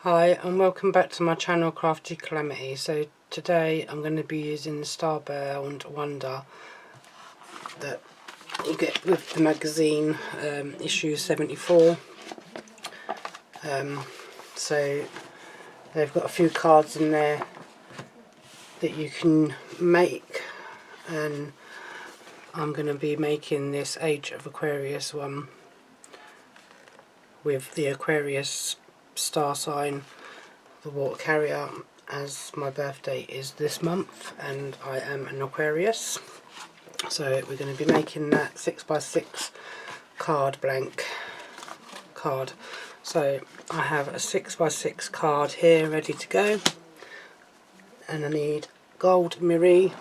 Hi and welcome back to my channel Crafty Calamity. So today I'm going to be using the Starbound Wonder that you get with the magazine, issue 74. So they've got a few cards in there that you can make, and I'm going to be making this Age of Aquarius one with the Aquarius star sign, the water carrier, as my birthday is this month and I am an Aquarius. So we're going to be making that 6x6 card blank card. So I have a 6x6 card here ready to go, and I need gold mirror,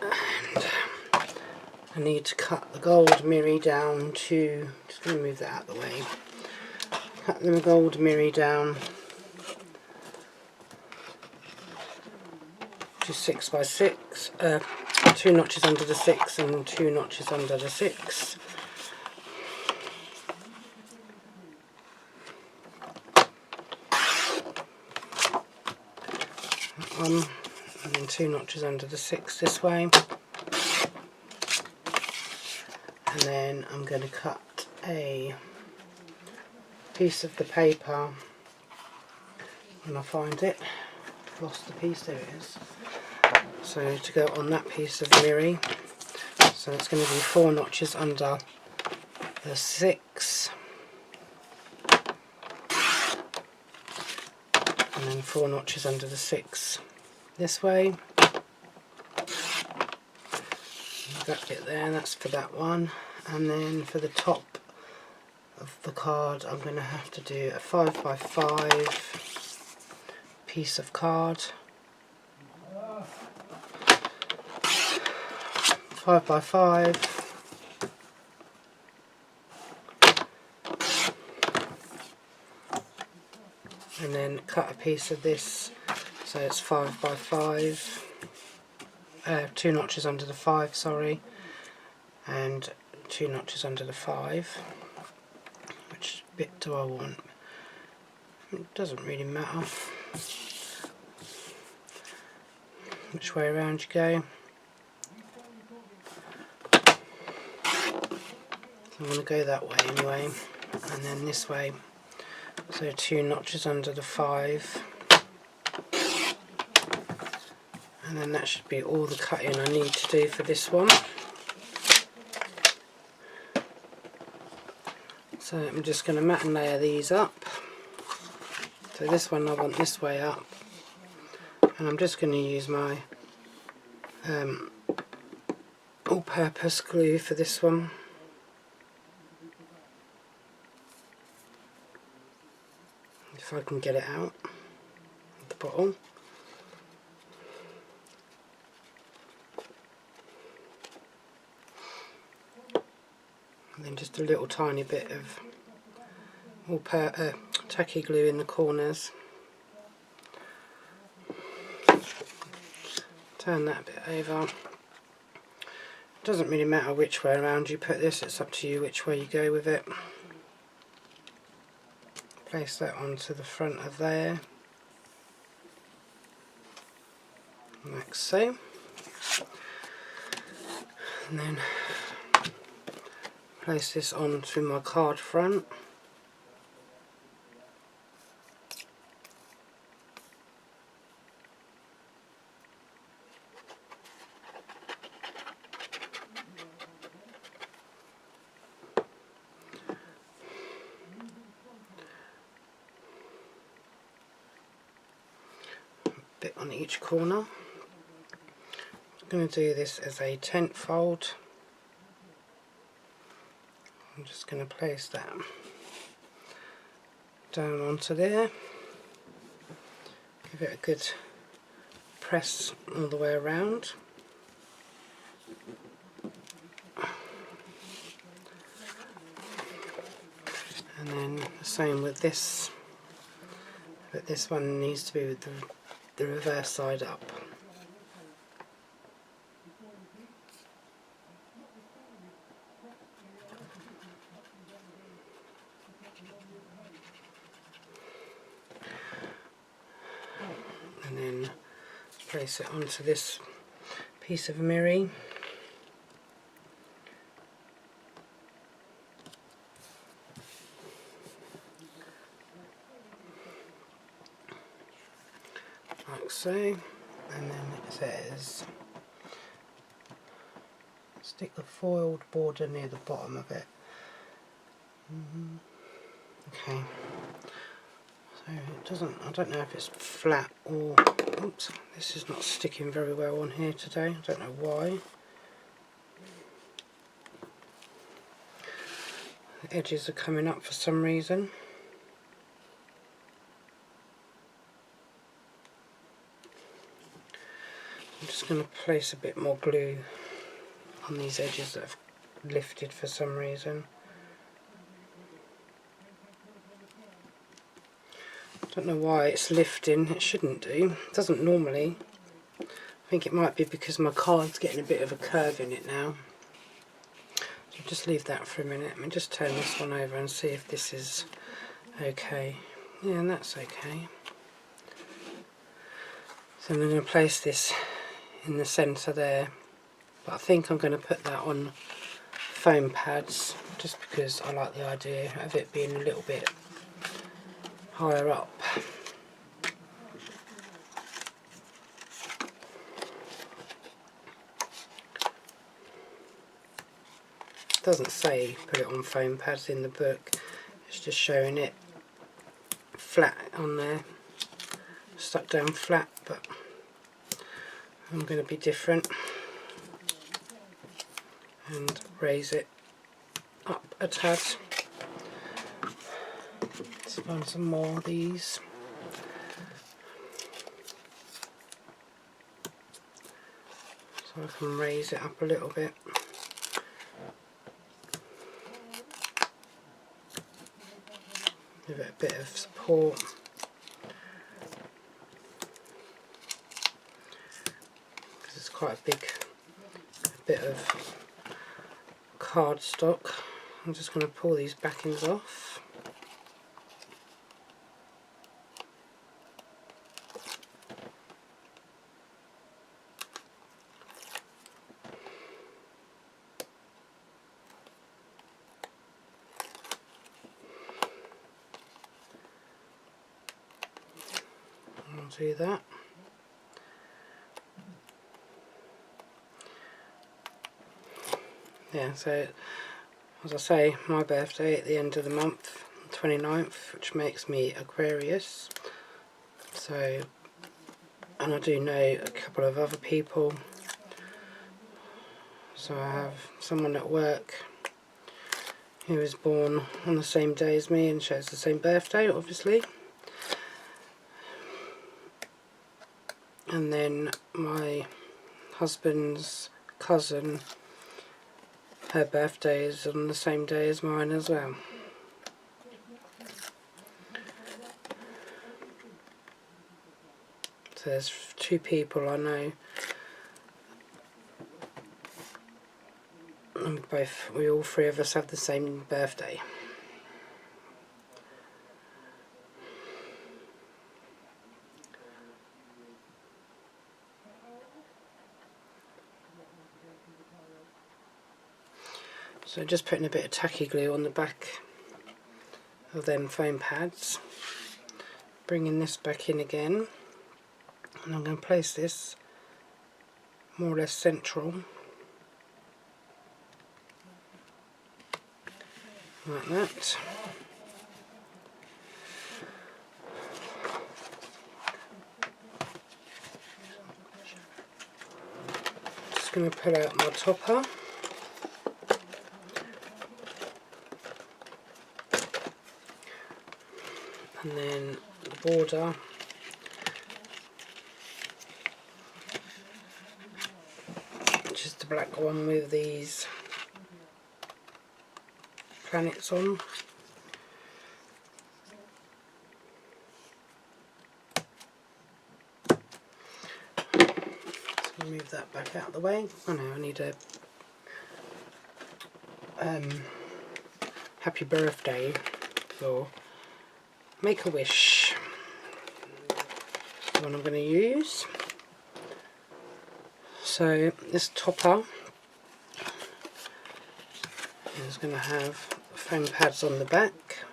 and I need to cut the gold mirror down to, just going to move that out of the way, cut the gold mirror down to 6x6, 2 notches under the 6 and 2 notches under the 6. And then 2 notches under the 6 this way, and then I'm going to cut a piece of the paper when I find it. Lost the piece, there it is. So to go on that piece of mirror, so it's going to be 4 notches under the 6 and then 4 notches under the 6 this way. That bit there, that's for that one. And then for the top of the card I'm going to have to do a 5x5 piece of card, 5x5, and then cut a piece of this, so it's 5x5, 2 notches under the 5, sorry, and 2 notches under the 5. Which bit do I want? It doesn't really matter which way around you go. I'm going to go that way anyway, and then this way, so 2 notches under the 5, and then that should be all the cutting I need to do for this one. So I'm just going to mat and layer these up. So this one I want this way up, and I'm just going to use my all-purpose glue for this one. If I can get it out of the bottle. And then just a little tiny bit of tacky glue in the corners. Turn that bit over. It doesn't really matter which way around you put this, it's up to you which way you go with it. Place that onto the front of there, like so. And then place this onto my card front. Bit on each corner. I'm going to do this as a tent fold. I'm just going to place that down onto there. Give it a good press all the way around. And then the same with this, but this one needs to be with the reverse side up. place it onto this piece of emery. Like so, and then it says stick the foiled border near the bottom of it. Okay, so it doesn't, I don't know if it's flat or, oops, this is not sticking very well on here today, I don't know why. The edges are coming up for some reason. I'm just going to place a bit more glue on these edges that have lifted for some reason. I don't know why it's lifting, it shouldn't do, it doesn't normally. I think it might be because my card's getting a bit of a curve in it now. So just leave that for a minute. Let me just turn this one over and see if this is okay. Yeah, and that's okay. So I'm going to place this in the centre there, but I think I'm going to put that on foam pads just because I like the idea of it being a little bit higher up. It doesn't say put it on foam pads in the book, it's just showing it flat on there, stuck down flat, but I'm going to be different and raise it up a tad. Let's find some more of these. So I can raise it up a little bit. Give it a bit of support. Because it's quite a big bit of cardstock. I'm just going to pull these backings off. I'll do that. Yeah, so as I say, my birthday at the end of the month, 29th, which makes me Aquarius. So, and I do know a couple of other people. So I have someone at work who was born on the same day as me and shares the same birthday, obviously. And then my husband's cousin, her birthday is on the same day as mine as well. So there's 2 people I know, and we all 3 of us have the same birthday. So just putting a bit of tacky glue on the back of them foam pads, bringing this back in again, and I'm going to place this more or less central, like that. Just going to pull out my topper. And then the border, which is the black one with these planets on. So move that back out of the way. Oh no, I need a happy birthday for Make a Wish. That's the one I'm going to use. So this topper is going to have foam pads on the back.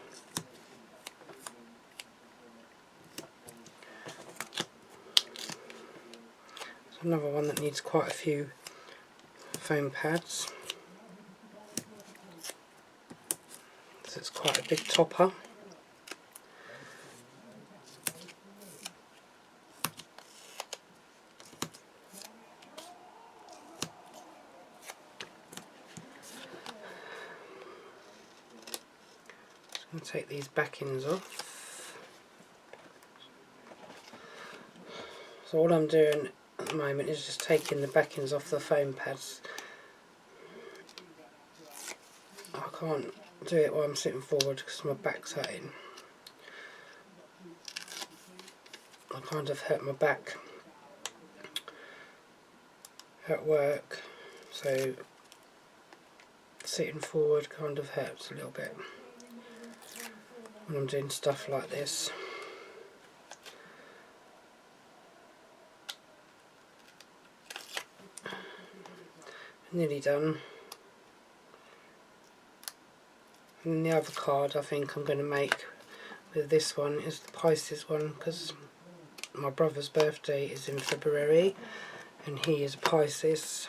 It's another one that needs quite a few foam pads. So it's quite a big topper. Just going to take these backings off. So all I'm doing at the moment is just taking the backings off the foam pads. I can't do it while I'm sitting forward because my back's hurting. I kind of hurt my back at work, so sitting forward kind of hurts a little bit when I'm doing stuff like this. Nearly done. And the other card I think I'm going to make with this one is the Pisces one, because my brother's birthday is in February and he is a Pisces.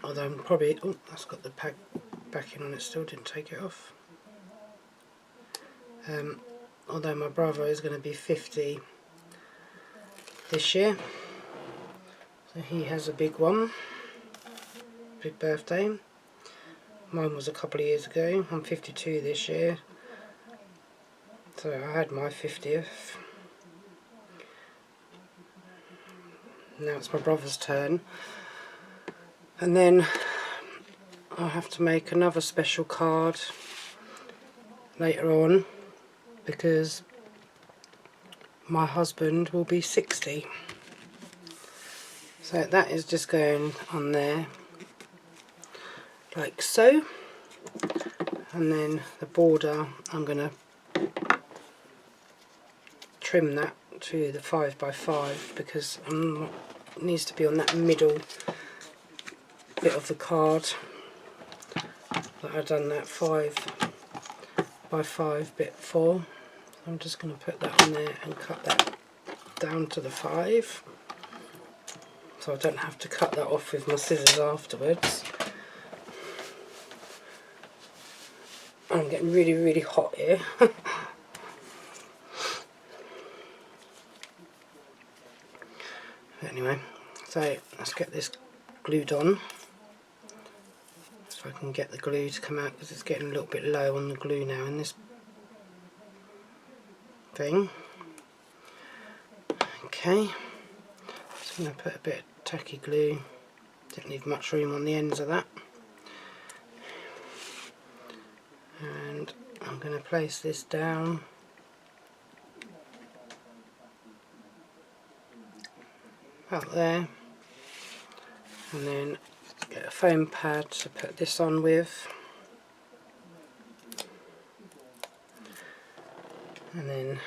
Although I'm probably, oh, that's got the backing on it still, didn't take it off. Although my brother is going to be 50 this year, so he has a big one, big birthday. Mine was a couple of years ago. I'm 52 this year, so I had my 50th. Now it's my brother's turn, and then I'll have to make another special card later on because my husband will be 60. So that is just going on there like so, and then the border I'm going to trim that to the 5x5 because it needs to be on that middle bit of the card that I've done that 5x5 bit for. I'm just going to put that on there and cut that down to the 5, so I don't have to cut that off with my scissors afterwards. I'm getting really hot here. Anyway, so let's get this glued on so I can get the glue to come out, because it's getting a little bit low on the glue now in this thing. Okay, just going to put a bit of tacky glue, didn't leave much room on the ends of that, and I'm going to place this down about there, and then get a foam pad to put this on with, and then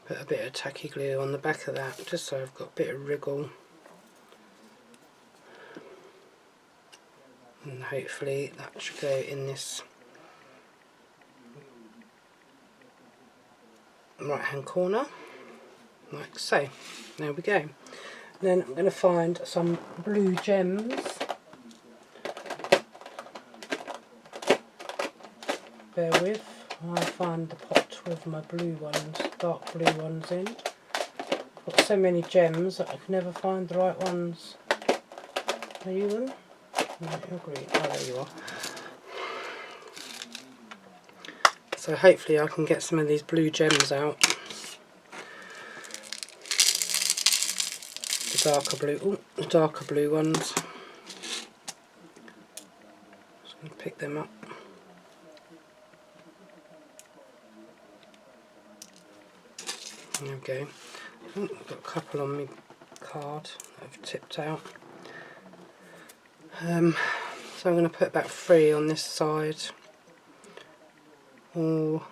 put a bit of tacky glue on the back of that just so I've got a bit of wriggle, and hopefully that should go in this right hand corner like so. There we go. Then I'm going to find some blue gems. Bear with, while I find the pot with my blue ones, dark blue ones in. I've got so many gems that I can never find the right ones. Are you them? No, you're green. Oh, there you are. So hopefully I can get some of these blue gems out. The darker blue ones. Just going to pick them up. There we go. Oh, I've got a couple on my card that I've tipped out. So I'm going to put about 3 on this side. Or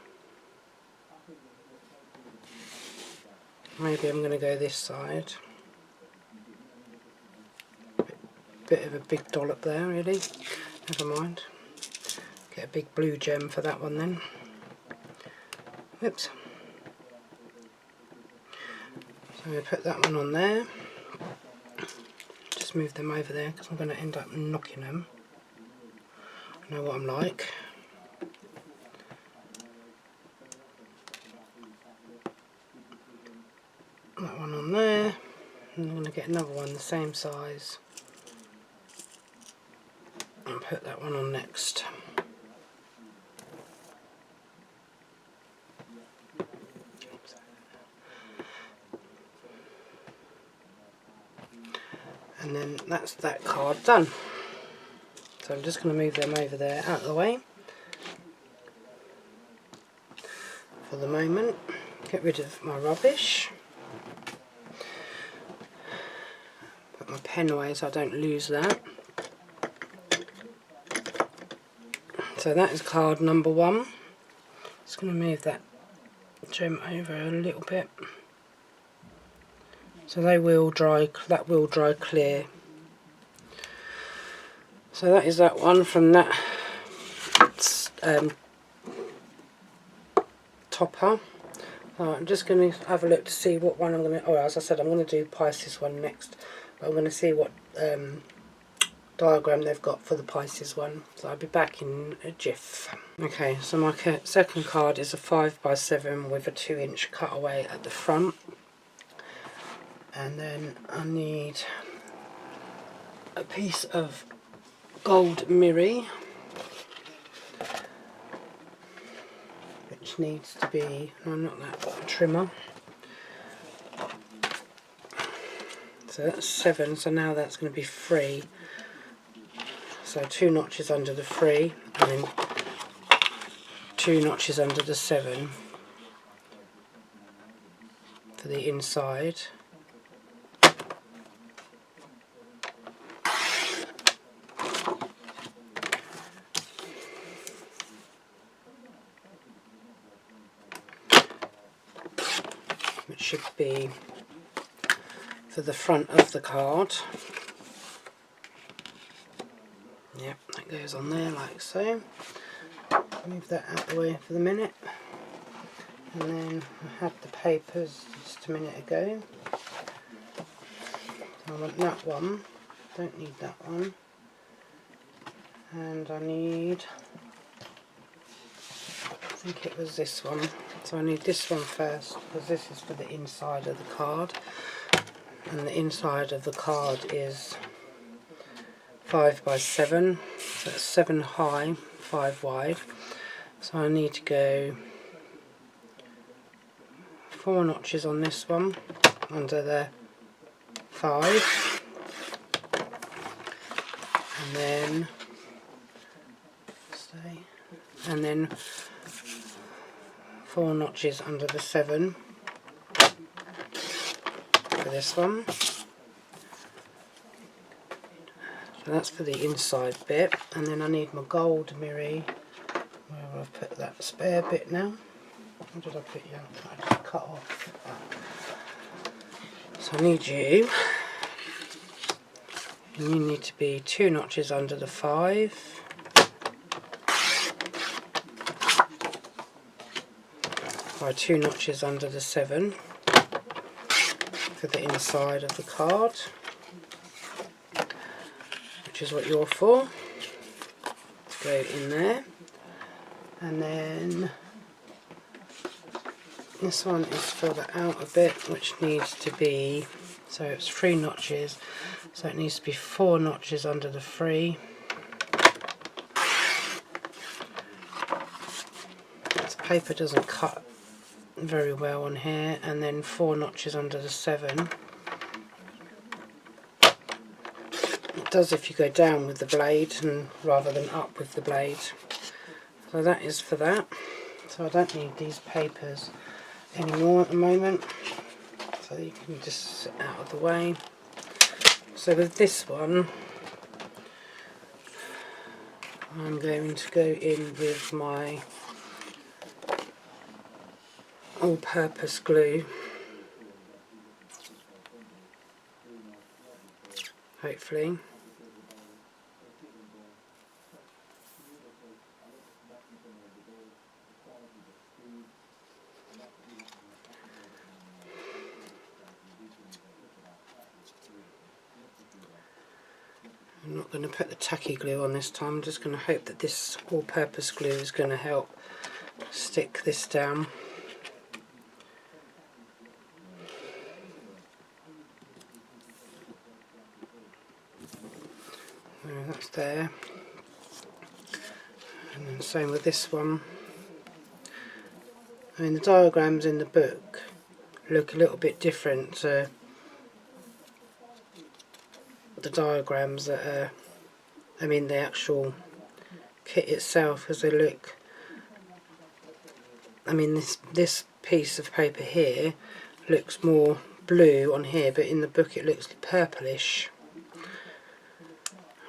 Maybe I'm going to go this side. Bit of a big dollop there, really. Never mind. Get a big blue gem for that one then. Oops. So we put that one on there. Just move them over there because I'm going to end up knocking them. I know what I'm like. That one on there. And I'm going to get another one the same size. And put that one on next. And then that's that card done. So I'm just going to move them over there out of the way for the moment. Get rid of my rubbish. Put my pen away so I don't lose that. So that is card number 1. Just going to move that gem over a little bit. So they will dry. That will dry clear. So that is that one from that topper. I'm just going to have a look to see what one I'm going to. Oh, as I said, I'm going to do Pisces one next. But I'm going to see what diagram they've got for the Pisces one. So I'll be back in a jiff. Okay, so my second card is a 5x7 with a 2-inch cutaway at the front. And then I need a piece of gold mirror, which needs to be, no, not that, but a trimmer. So that's 7, so now that's going to be 3. So 2 notches under the 3, and then 2 notches under the 7 for the inside. Which should be for the front of the card. Yep, that goes on there like so. Move that out of the way for the minute. And then I had the papers just a minute ago. So I want that one. Don't need that one. And I need, I think it was this one. So I need this one first, because this is for the inside of the card. And the inside of the card is 5x7. So it's 7 high, 5 wide. So I need to go 4 notches on this one, under the 5. And then, and then 4 notches under the 7 for this one. So that's for the inside bit. And then I need my gold mirror. Where have I put that spare bit now? Where did I put you? I just cut off. So I need you. And you need to be 2 notches under the 5. By 2 notches under the 7 for the inside of the card, which is what you're for. Go in there. And then this one is for the outer bit, which needs to be, so it's 3 notches, so it needs to be 4 notches under the 3. This paper doesn't cut very well on here, and then 4 notches under the 7. It does if you go down with the blade and rather than up with the blade. So that is for that. So I don't need these papers anymore at the moment, so you can just sit out of the way. So with this one, I'm going to go in with my all-purpose glue, hopefully. I'm not going to put the tacky glue on this time, I'm just going to hope that this all-purpose glue is going to help stick this down. That's there. And then same with this one. I mean, the diagrams in the book look a little bit different to the diagrams that are, I mean the actual kit itself, because they look, I mean this piece of paper here looks more blue on here, but in the book it looks purplish.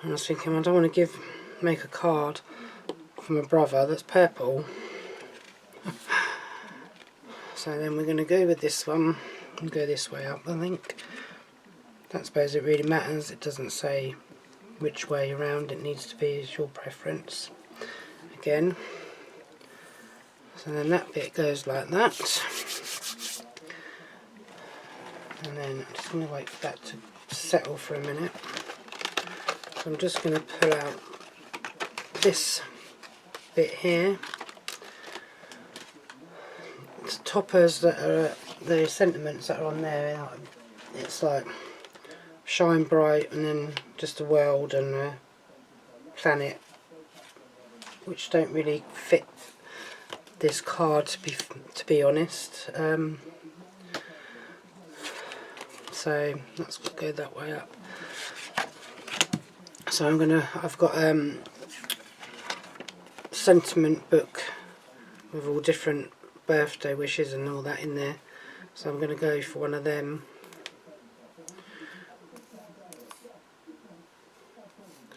And I was thinking, I don't want to make a card for my brother that's purple. So then we're going to go with this one and go this way up, I think. I don't suppose it really matters, it doesn't say which way around it needs to be, is your preference. Again. So then that bit goes like that. And then I'm just going to wait for that to settle for a minute. So I'm just going to pull out this bit here. The toppers that are, the sentiments that are on there, it's like shine bright and then just a world and a planet, which don't really fit this card to be honest. So let's go that way up. So I've got sentiment book with all different birthday wishes and all that in there. So I'm going to go for one of them.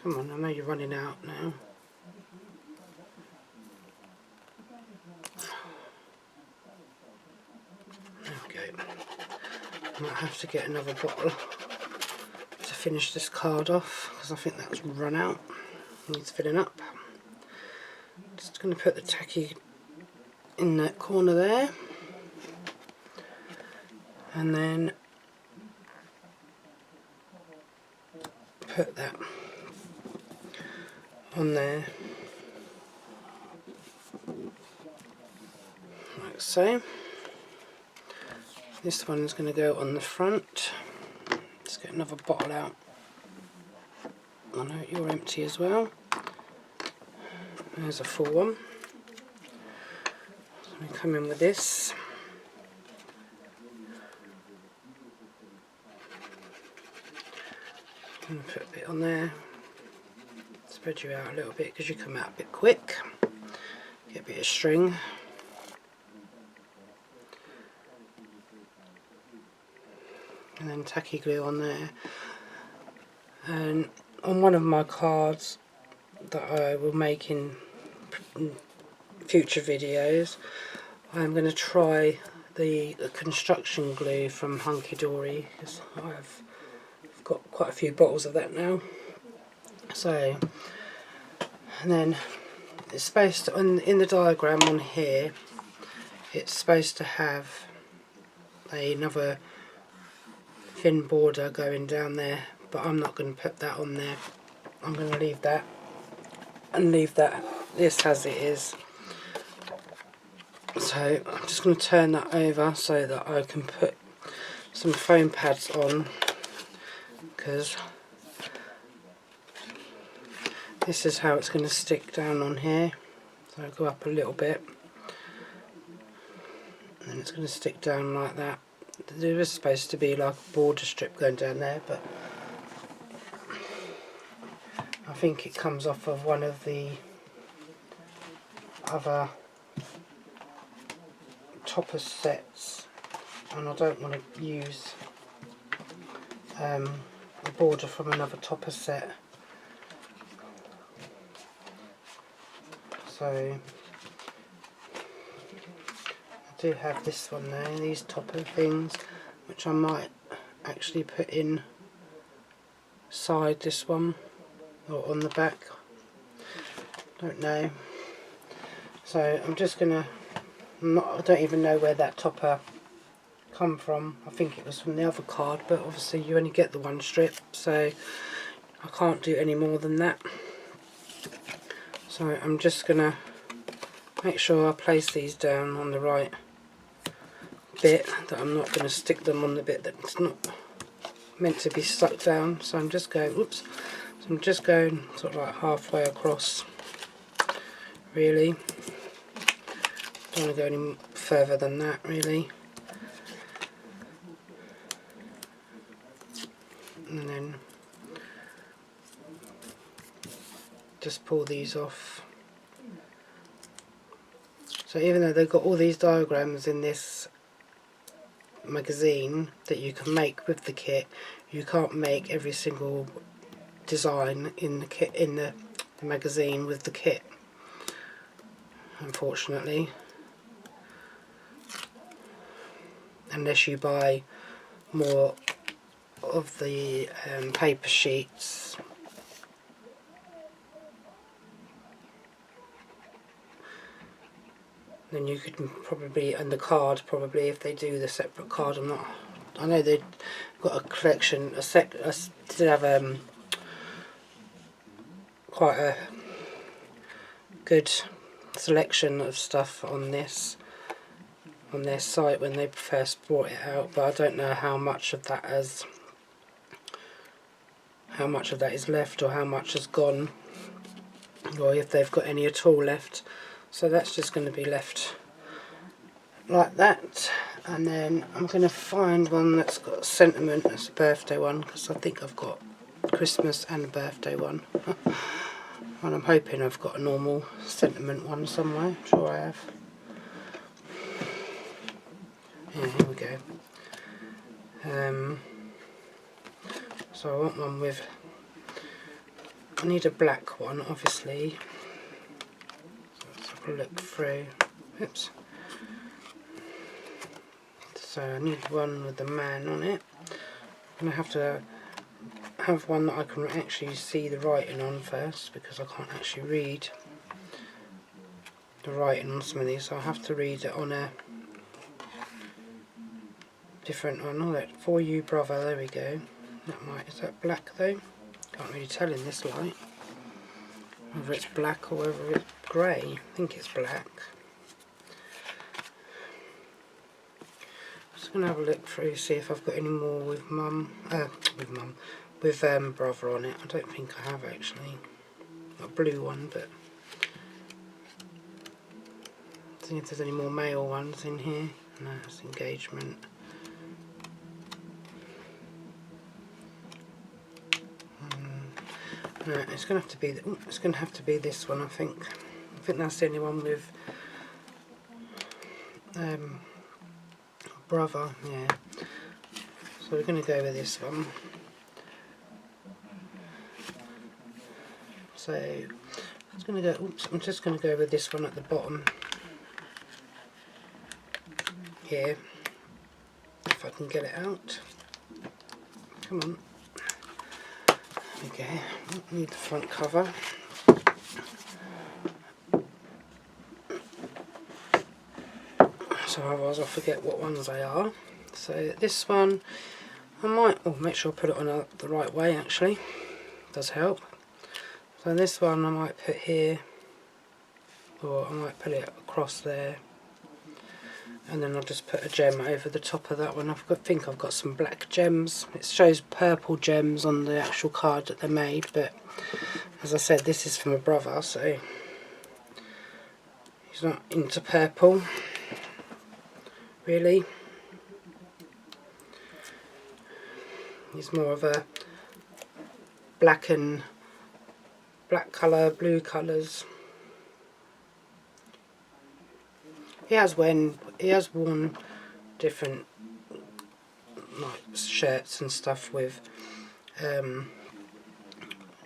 Come on, I know you're running out now. There we go. I might have to get another bottle to finish this card off because I think that's run out. Needs filling up. Just going to put the tacky in that corner there, and then put that on there like so. This one's going to go on the front. Let's get another bottle out. I know you're empty as well. There's a full one. So we come in with this. I'm going to put a bit on there. Spread you out a little bit because you come out a bit quick. Get a bit of string. And then tacky glue on there. And on one of my cards that I will make in future videos, I'm going to try the construction glue from Hunkydory, because I've got quite a few bottles of that now. So, and then it's supposed to, in the diagram on here, it's supposed to have another thin border going down there, but I'm not going to put that on there. I'm going to leave that and leave that this as it is. So I'm just going to turn that over so that I can put some foam pads on, because this is how it's going to stick down on here. So I'll go up a little bit and then it's going to stick down like that. There is supposed to be like a border strip going down there, but I think it comes off of one of the other topper sets, and I don't want to use a border from another topper set. So I do have this one there, these topper things, which I might actually put in side, this one, or on the back, don't know. So I'm just gonna, I don't even know where that topper come from. I think it was from the other card, but obviously you only get the one strip, so I can't do any more than that. So I'm just gonna make sure I place these down on the right bit, that I'm not going to stick them on the bit that's not meant to be stuck down. So I'm just going, oops, so I'm just going sort of like halfway across, really. Don't want to go any further than that, really. And then just pull these off. So even though they've got all these diagrams in this magazine that you can make with the kit, you can't make every single design in the kit, in the magazine with the kit, unfortunately, unless you buy more of the paper sheets. Then you could probably, and the card probably, if they do the separate card. I know they've got a collection, did have quite a good selection of stuff on this, on their site when they first brought it out, but I don't know how much of that is left, or how much has gone, or if they've got any at all left. So that's just going to be left like that. And then I'm going to find one that's got sentiment, that's a birthday one, because I think I've got Christmas and a birthday one. And I'm hoping I've got a normal sentiment one somewhere. I'm sure I have. Yeah, here we go. So I want one with, I need a black one, obviously. Let's have a look through. Oops. So I need one with the man on it. I'm going to have to have one that I can actually see the writing on first, because I can't actually read the writing on some of these, so I have to read it on a different one. Oh, that for you brother, there we go. That might, is that black though? Can't really tell in this light whether it's black or whether it's grey. I think it's black. Just gonna have a look through, see if I've got any more with brother on it. I don't think I have actually. Got a blue one, but see if there's any more male ones in here. No, it's engagement. No, it's gonna have to be. It's gonna have to be this one. I think. I think that's the only one with brother. Yeah. So we're gonna go with this one. So I'm just gonna go. Oops! I'm just gonna go with this one at the bottom here. If I can get it out. Come on. Okay, need the front cover. So otherwise I'll forget what ones they are. So this one, I might make sure I put it on the right way actually. Does help. So this one I might put here, or I might put it across there. And then I'll just put a gem over the top of that one. I think I've got some black gems. It shows purple gems on the actual card that they made, but as I said, this is from a brother, so he's not into purple, really. He's more of a black colour, blue colours. He has worn different like shirts and stuff with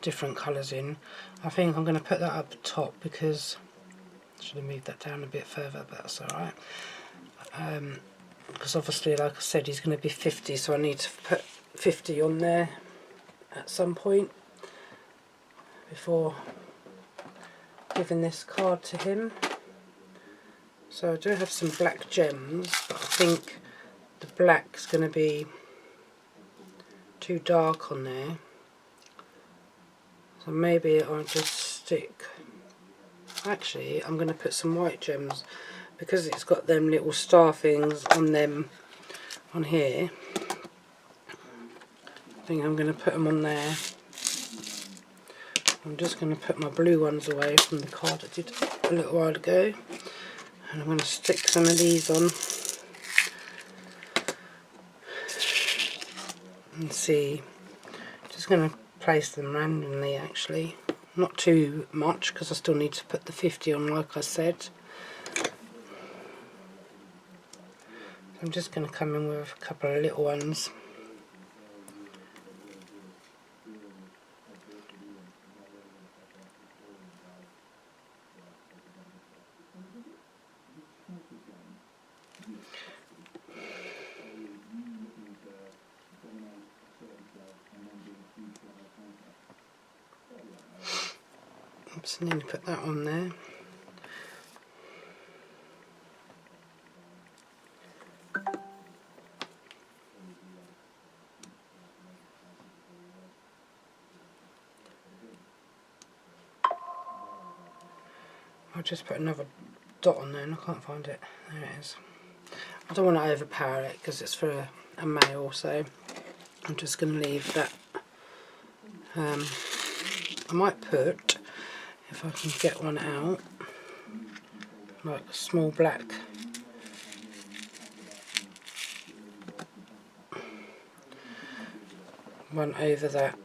different colours in. I think I'm going to put that up top because I should have moved that down a bit further, but that's alright. Because obviously, like I said, he's going to be 50, so I need to put 50 on there. at some point before giving this card to him. So I do have some black gems, but I think the black's going to be too dark on there. So maybe I'll just stick... Actually, I'm going to put some white gems because it's got them little star things on them on here. I think I'm going to put them on there. I'm just going to put my blue ones away from the card I did a little while ago. And I'm going to stick some of these on and see. Just going to place them randomly actually. Not too much because I still need to put the 50 on like I said. I'm just going to come in with a couple of little ones. Oops, I need to put that on there. I'll just put another dot on there and I can't find it. There it is. I don't want to overpower it because it's for a male, so I'm just going to leave that. I might put, if I can get one out, like a small black one over that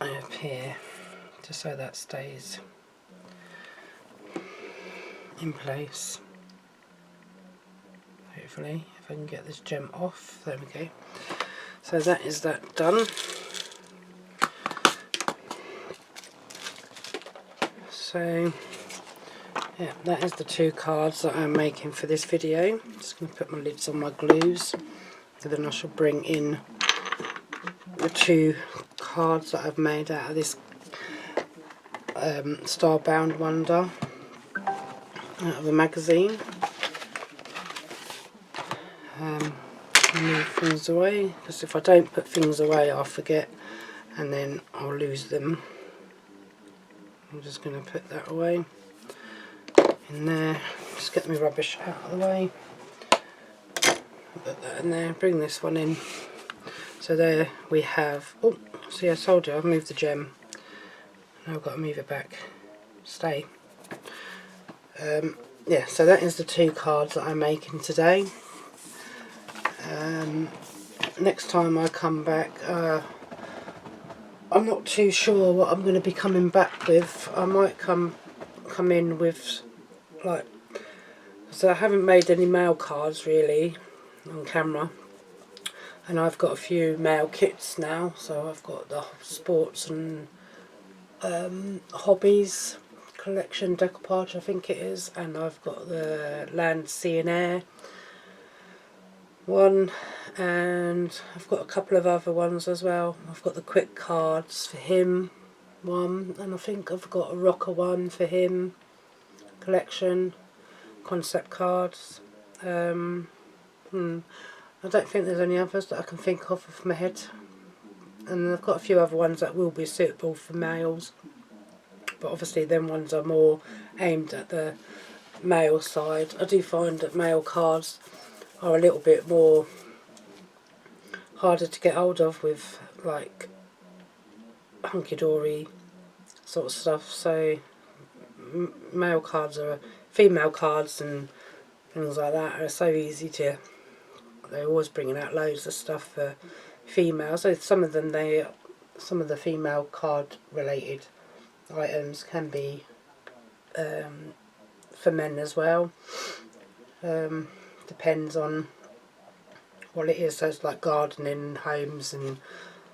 up here, just so that stays in place. Hopefully, if I can get this gem off. There we go. So that is that done. So yeah, that is the two cards that I'm making for this video. I'm just going to put my lids on my glues, and then I shall bring in the two cards that I've made out of this Starbound Wonder out of the magazine. Move things away, because if I don't put things away I'll forget and then I'll lose them. I'm just going to put that away in there, just get my rubbish out of the way, put that in there, bring this one in. So there we have, oh, see, I told you I've moved the gem, now I've got to move it back, stay. Yeah, so that is the two cards that I'm making today. Next time I come back, I'm not too sure what I'm going to be coming back with. I might come in with, like, so I haven't made any male cards really on camera, and I've got a few male kits now. So I've got the sports and hobbies collection decoupage, I think it is, and I've got the land, sea and air one, and I've got a couple of other ones as well. I've got the quick cards for him one, and I think I've got a rocker one for him collection, concept cards. I don't think there's any others that I can think of my head, and I've got a few other ones that will be suitable for males, but obviously them ones are more aimed at the male side. I do find that male cards are a little bit more harder to get hold of with, like, Hunkydory sort of stuff. So male cards are, female cards and things like that are so easy to, they're always bringing out loads of stuff for females. So some of them, some of the female card related items can be for men as well. Depends on what it is. So it's like gardening, homes and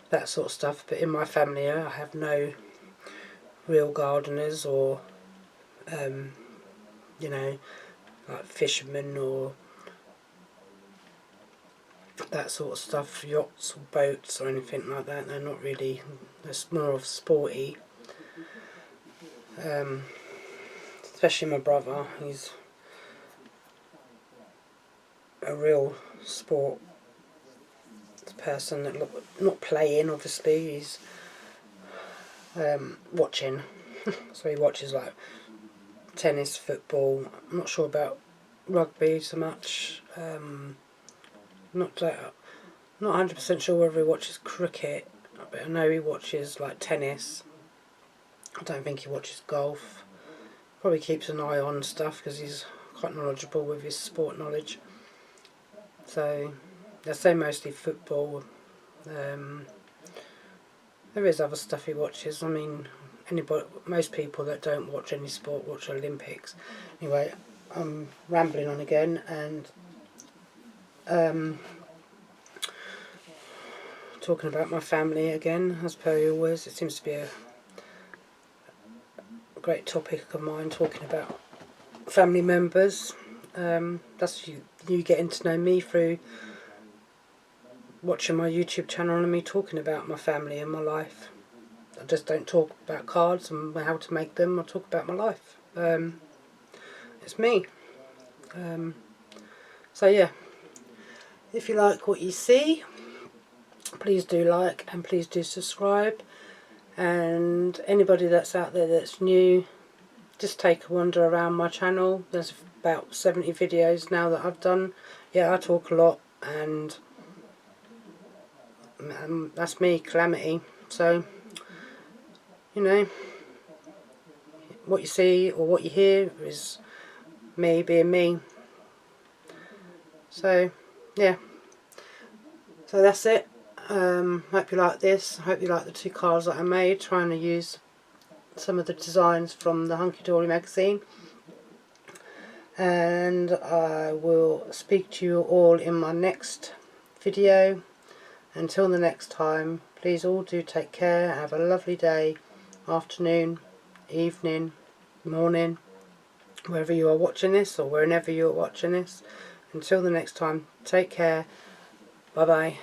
that sort of stuff. But in my family I have no real gardeners or you know, like fishermen or that sort of stuff, yachts or boats or anything like that. They're not really, they're more of sporty. Especially my brother, he's a real sport person, that not playing obviously, he's watching. So he watches like tennis, football. I'm not sure about rugby so much. Not 100% sure whether he watches cricket, but I know he watches like tennis. I don't think he watches golf. Probably keeps an eye on stuff because he's quite knowledgeable with his sport knowledge. So I say mostly football. There is other stuff he watches. I mean, most people that don't watch any sport watch Olympics. Anyway, I'm rambling on again, and talking about my family again, as per always. It seems to be a great topic of mine, talking about family members. That's you getting to know me through watching my YouTube channel and me talking about my family and my life. I just don't talk about cards and how to make them. I talk about my life. It's me. So yeah, if you like what you see, please do like and please do subscribe. And anybody that's out there that's new, just take a wander around my channel. There's about 70 videos now that I've done. Yeah, I talk a lot, and that's me, Calamity. So, you know, what you see or what you hear is me being me. So, yeah. So that's it. Hope you like this. I hope you like the 2 cards that I made, trying to use some of the designs from the Hunkydory magazine. And I will speak to you all in my next video. Until the next time, please all do take care. Have a lovely day, afternoon, evening, morning, wherever you are watching this or whenever you are watching this. Until the next time, take care. Bye bye.